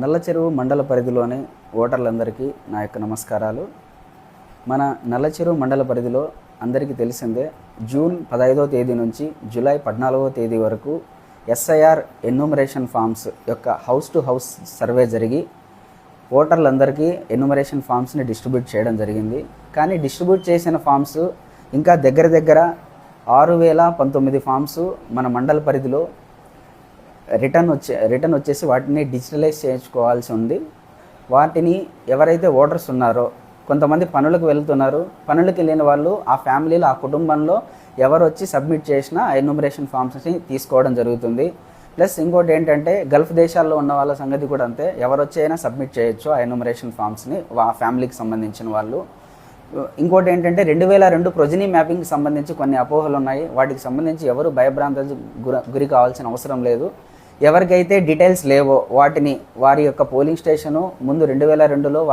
నల్లచెరువు మండల పరిధిలోని ఓటర్లందరికీ నా యొక్క నమస్కారాలు. మన నల్లచెరువు మండల పరిధిలో అందరికీ తెలిసిందే, జూన్ 15వ తేదీ నుంచి జూలై 14వ తేదీ వరకు ఎస్ఐఆర్ ఎన్యూమరేషన్ ఫామ్స్ యొక్క హౌస్ టు హౌస్ సర్వే జరిగి ఓటర్లందరికీ ఎన్యూమరేషన్ ఫామ్స్ని డిస్ట్రిబ్యూట్ చేయడం జరిగింది. కానీ డిస్ట్రిబ్యూట్ చేసిన ఫామ్స్ ఇంకా దగ్గర 6019 ఫామ్స్ మన మండల పరిధిలో రిటర్న్ వచ్చేసి వాటిని డిజిటలైజ్ చేయించుకోవాల్సి ఉంది. వాటిని ఎవరైతే ఓటర్స్ ఉన్నారో, కొంతమంది పనులకు వెళ్తున్నారు, పనులకు వెళ్ళిన వాళ్ళు ఆ ఫ్యామిలీలో, ఆ కుటుంబంలో ఎవరు వచ్చి సబ్మిట్ చేసినా ఆ ఎన్యూమరేషన్ ఫామ్స్ని తీసుకోవడం జరుగుతుంది. ప్లస్ ఇంకోటి ఏంటంటే, గల్ఫ్ దేశాల్లో ఉన్న వాళ్ళ సంగతి కూడా అంతే, ఎవరు వచ్చి అయినా సబ్మిట్ చేయొచ్చు ఆ ఎన్యూమరేషన్ ఫామ్స్ని, ఆ ఫ్యామిలీకి సంబంధించిన వాళ్ళు. ఇంకోటి ఏంటంటే, 2002 ప్రొజనీ మ్యాపింగ్కి సంబంధించి కొన్ని అపోహలు ఉన్నాయి. వాటికి సంబంధించి ఎవరు భయభ్రాంతులకు గురి కావాల్సిన అవసరం లేదు. ఎవరికైతే డీటెయిల్స్ లేవో వాటిని వారి యొక్క పోలింగ్ స్టేషను ముందు 2002లో